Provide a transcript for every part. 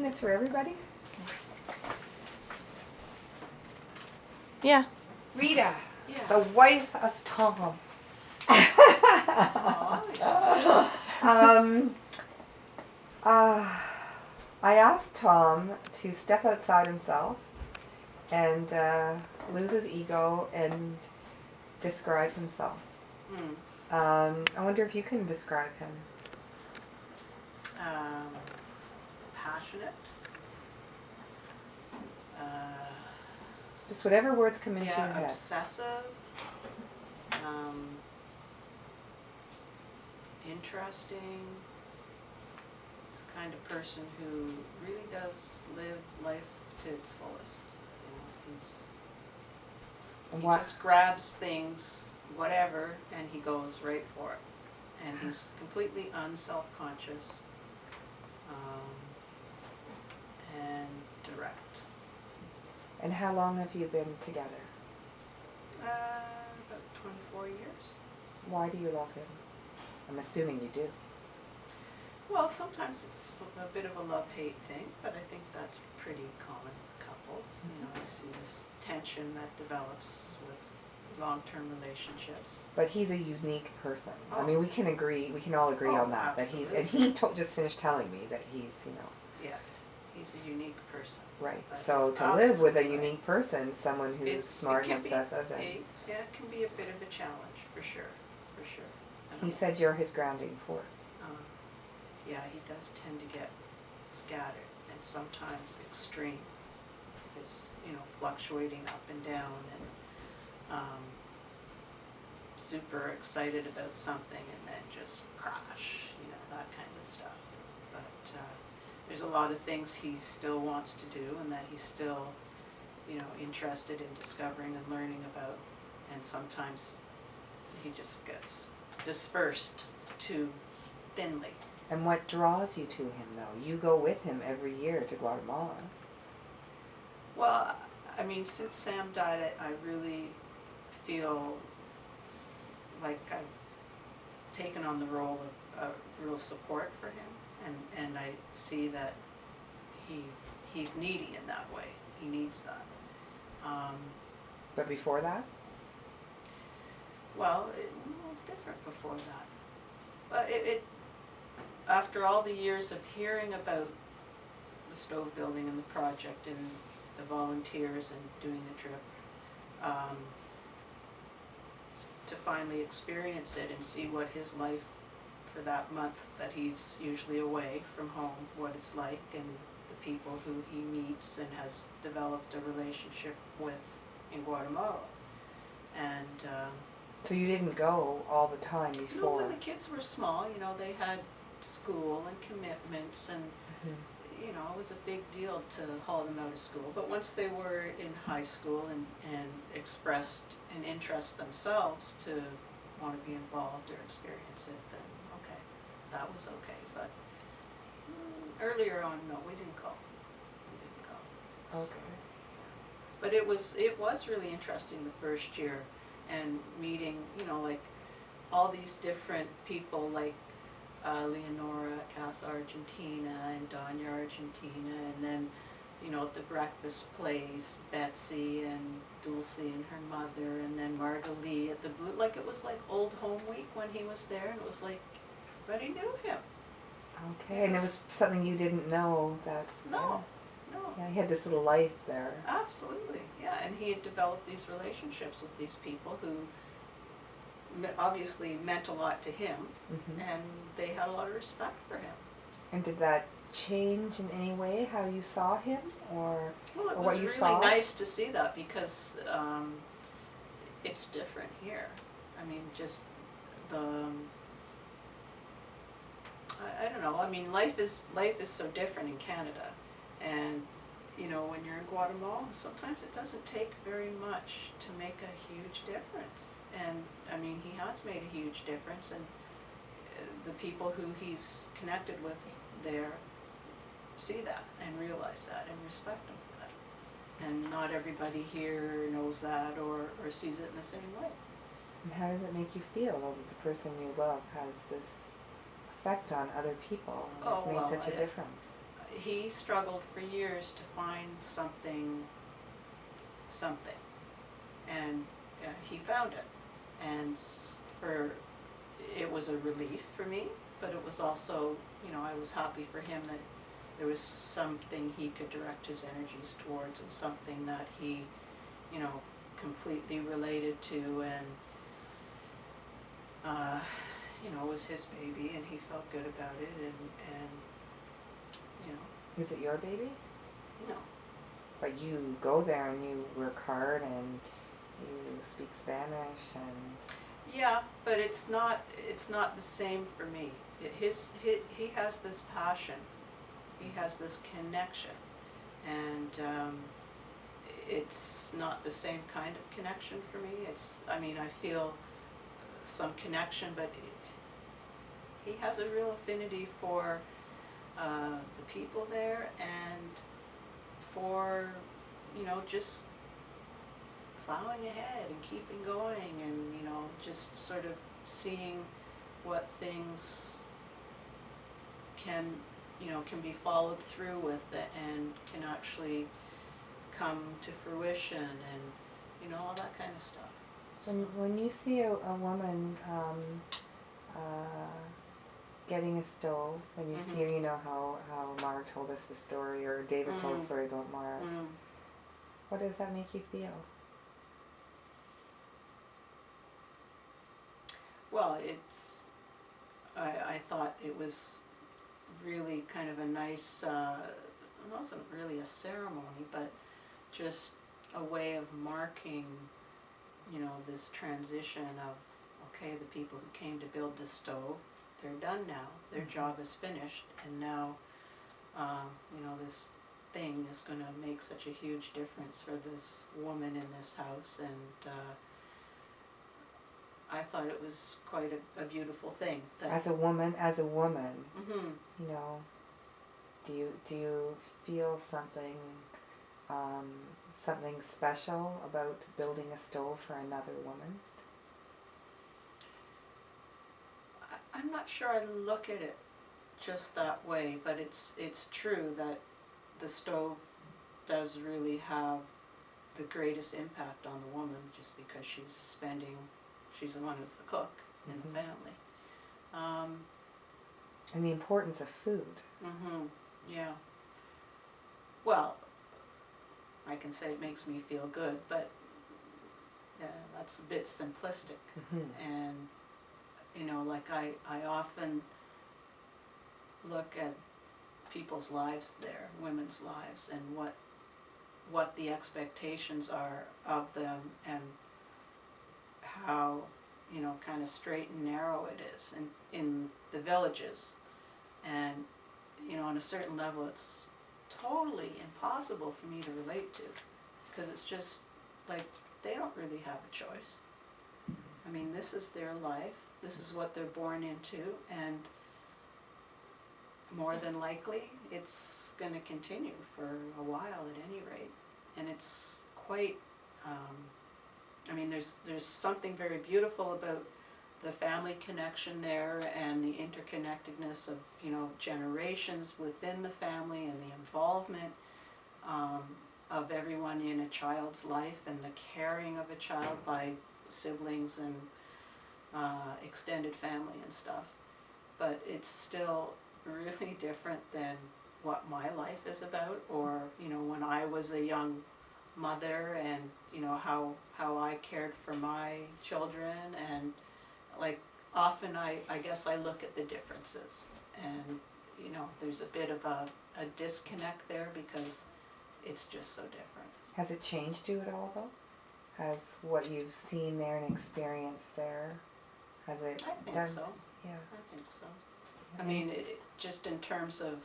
this for everybody? Yeah. Rita, Yeah. the wife of Tom. I asked Tom to step outside himself and lose his ego and describe himself. I wonder if you can describe him. Passionate. Just whatever words come into your head. Obsessive. Interesting. He's the kind of person who really does live life to its fullest. He just grabs things, whatever, and he goes right for it. And he's completely unself-conscious and direct. And how long have you been together? About 24 years. Why do you love him? I'm assuming you do. Well, sometimes it's a bit of a love-hate thing, but I think that's pretty common with couples. You know, you see this tension that develops with long-term relationships. But he's a unique person. Oh. I mean, we can all agree on that. Absolutely. That he just finished telling me that he's, Yes, he's a unique person. Right. That So is to live with a absolutely right. unique person, someone who's smart and obsessive, and It can be a bit of a challenge, for sure. he said you're his grounding force. Yeah, he does tend to get scattered and sometimes extreme. His, fluctuating up and down and super excited about something and then just crash, that kind of stuff. But there's a lot of things he still wants to do and that he's still, interested in discovering and learning about. And sometimes he just gets dispersed too thinly. And what draws you to him, though? You go with him every year to Guatemala. Well, I mean, since Sam died, I really feel like I've taken on the role of real support for him, and I see that he's needy in that way. He needs that. But before that? Well, it was different before that. But after all the years of hearing about the stove building and the project and the volunteers and doing the trip, to finally experience it and see what his life for that month that he's usually away from home, what it's like, and the people who he meets and has developed a relationship with in Guatemala. And So you didn't go all the time before? when the kids were small, they had school and commitments, and it was a big deal to haul them out of school. But once they were in high school and expressed an interest themselves to want to be involved or experience it, then okay, that was okay. But earlier on, no, we didn't go. Okay. But it was really interesting the first year, and meeting, like all these different people, like Leonora at Casa Argentina and Doña Argentina, and then, at the breakfast place, Betsy and Dulce and her mother, and then Margalie at the Blue. Like, it was like old home week when he was there, and it was like everybody knew him. Okay, and it was something you didn't know that... No. Yeah, he had this little life there. Absolutely, yeah, and he had developed these relationships with these people who obviously meant a lot to him, and they had a lot of respect for him. And did that change in any way how you saw him, or Well, it or was what you really thought? nice to see that, because it's different here. I mean, just the I don't know. I mean, life is so different in Canada, and when you're in Guatemala, sometimes it doesn't take very much to make a huge difference. And I mean, he has made a huge difference, and the people who he's connected with there see that and realize that and respect him for that. And not everybody here knows that or sees it in the same way. And how does it make you feel, though, that the person you love has this effect on other people and has made such a difference? he struggled for years to find something, and he found it, and it was a relief for me, but it was also, I was happy for him that there was something he could direct his energies towards, and something that he, completely related to, and was his baby, and he felt good about it, and Is it your baby? no. But you go there and you work hard and you speak Spanish and... Yeah, but it's not the same for me. He has this passion, he has this connection, and it's not the same kind of connection for me. I feel some connection, but he has a real affinity for the people there, and for, just plowing ahead and keeping going, and, just sort of seeing what things can be followed through with it, and can actually come to fruition, and, all that kind of stuff. When you see a woman getting a stove, and you see her, how Mark told us the story, or David told the story about Mark, what does that make you feel? Well, I thought it was really kind of a nice, it wasn't really a ceremony, but just a way of marking, this transition of, okay, the people who came to build this stove, they're done now, their job is finished, and now, this thing is going to make such a huge difference for this woman in this house, and I thought it was quite a beautiful thing. As a woman, Mm-hmm. Do you feel something special about building a stove for another woman? I'm not sure I look at it just that way, but it's true that the stove does really have the greatest impact on the woman, just because she's the one who's the cook in the family. And the importance of food. Yeah. Well, I can say it makes me feel good, but that's a bit simplistic. And, I often look at people's lives there, women's lives, and what the expectations are of them, and how, kind of straight and narrow it is in the villages. And, on a certain level, it's totally impossible for me to relate to, because it's just like they don't really have a choice. This is their life, this is what they're born into, and more than likely it's going to continue for a while at any rate. And it's quite, there's something very beautiful about the family connection there, and the interconnectedness of, generations within the family, and the involvement of everyone in a child's life, and the caring of a child by siblings and extended family and stuff. But it's still really different than what my life is about, or, when I was a young mother, and, how I cared for my children, and often I guess I look at the differences, and, there's a bit of a disconnect there, because it's just so different. Has it changed you at all, though? Has what you've seen there and experienced there, has it I think done? so. Yeah. I think so. Just in terms of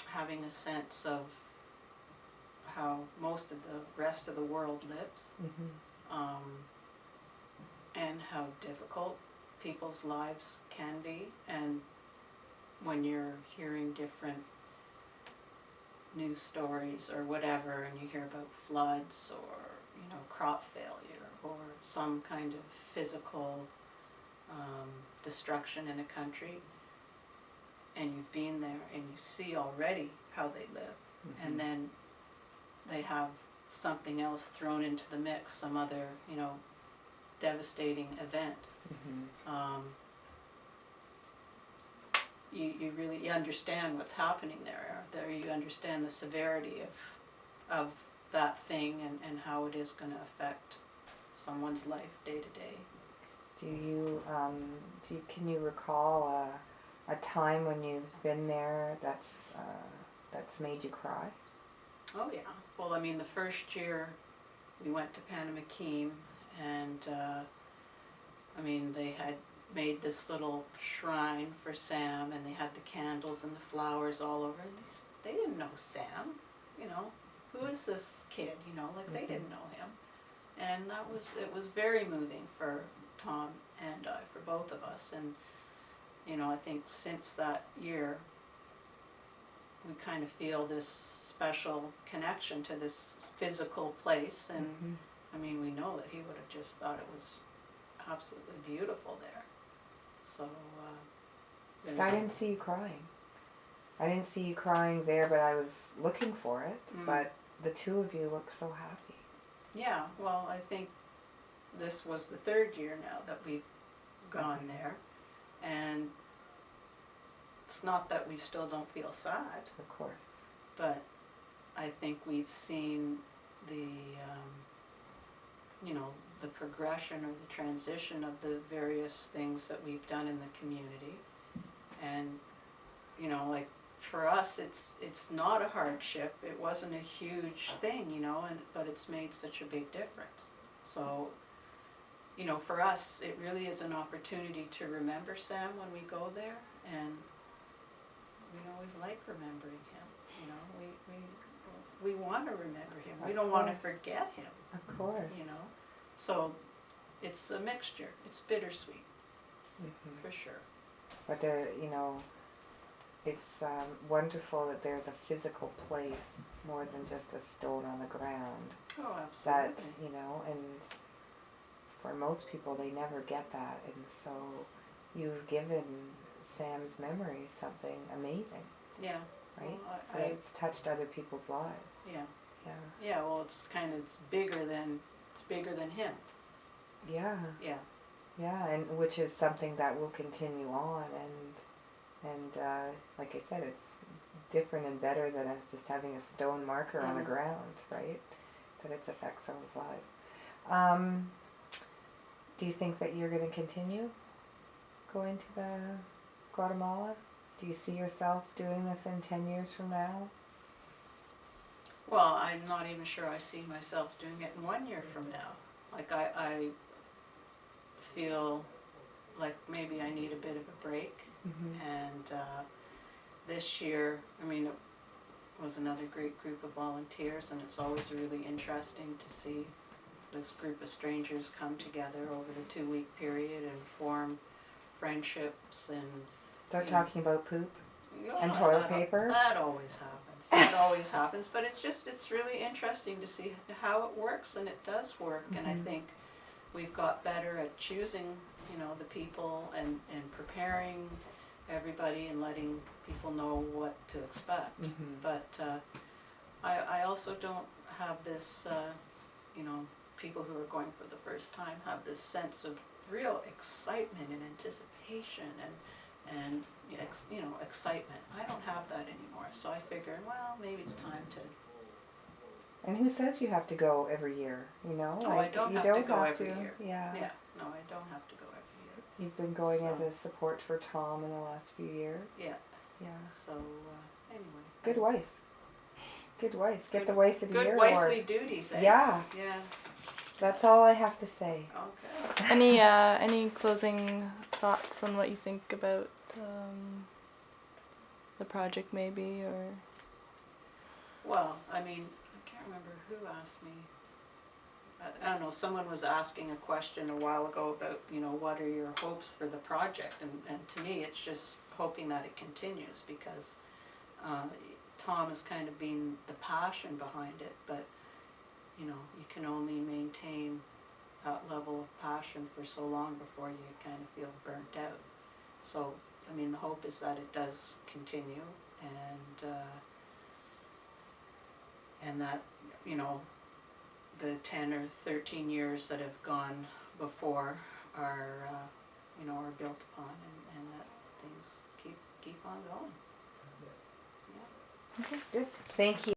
having a sense of how most of the rest of the world lives, and how difficult people's lives can be, and when you're hearing different news stories or whatever, and you hear about floods, or crop failure, or some kind of physical destruction in a country, and you've been there and you see already how they live, Mm-hmm. and then they have something else thrown into the mix, some other, devastating event. Mm-hmm. You really understand what's happening there. You understand the severity of that thing, and how it is going to affect someone's life day to day. Can you recall a time when you've been there that's made you cry? Oh yeah. Well, I mean, the first year we went to Panamakeem, and they had made this little shrine for Sam, and they had the candles and the flowers all over. And they didn't know Sam, who is this kid? They didn't know him, and it was very moving for Tom and I, for both of us. And I think since that year, we kind of feel this special connection to this physical place, and Mm-hmm. we know that he would have just thought it was absolutely beautiful there. So, I didn't see you crying. I didn't see you crying there, but I was looking for it. But the two of you look so happy. Yeah, well, I think this was the third year now that we've gone there, and it's not that we still don't feel sad, Of course. but I think we've seen the the progression or the transition of the various things that we've done in the community. And for us, it's not a hardship. It wasn't a huge thing, but it's made such a big difference. So for us, it really is an opportunity to remember Sam when we go there, and we always like remembering him. We want to remember him. We don't want to forget him. Of course. So it's a mixture. It's bittersweet, Mm-hmm. for sure. But it's wonderful that there's a physical place more than just a stone on the ground. Oh, absolutely. That, and for most people, they never get that. And so you've given Sam's memory something amazing. Yeah. Right? Well, So it's touched other people's lives. Yeah. Yeah. Yeah, well, it's bigger than him. Yeah. Yeah. Yeah, and which is something that will continue on, and like I said, it's different and better than just having a stone marker on the ground, right? That it's affects someone's lives. Do you think that you're going to continue going to the Guatemala? Do you see yourself doing this in 10 years from now? Well, I'm not even sure I see myself doing it in 1 year from now. Like, I feel like maybe I need a bit of a break. Mm-hmm. And this year, it was another great group of volunteers, and it's always really interesting to see this group of strangers come together over the 2-week period and form friendships. And Start talking about poop yeah, and toilet paper. That always happens. That always happens. But it's really interesting to see how it works, and it does work. Mm-hmm. And I think we've got better at choosing, the people and preparing everybody and letting people know what to expect. Mm-hmm. But I also don't have this, people who are going for the first time have this sense of real excitement and anticipation and excitement. I don't have that anymore. So I figure, well, maybe it's time to. And who says you have to go every year? I don't you have don't to go have every to. year. Yeah. Yeah. No, I don't have to go every year. You've been going So. as a support for Tom in the last few years. Yeah. Yeah. So anyway. Good wife. Good wife. Get the wife of the year Good award. wifely duties. Eh? Yeah. Yeah. That's all I have to say. Okay. Any closing thoughts on what you think about the project, maybe, or? Well, I can't remember who asked me. I don't know, someone was asking a question a while ago about, what are your hopes for the project? And to me, it's just hoping that it continues, because Tom has kind of been the passion behind it, but, you can only maintain that level of passion for so long before you kind of feel burnt out. So, I mean, the hope is that it does continue, and that, you know, the 10 or 13 years that have gone before are, you know, are built upon, and that things keep on going. Yeah. Okay, good. Thank you.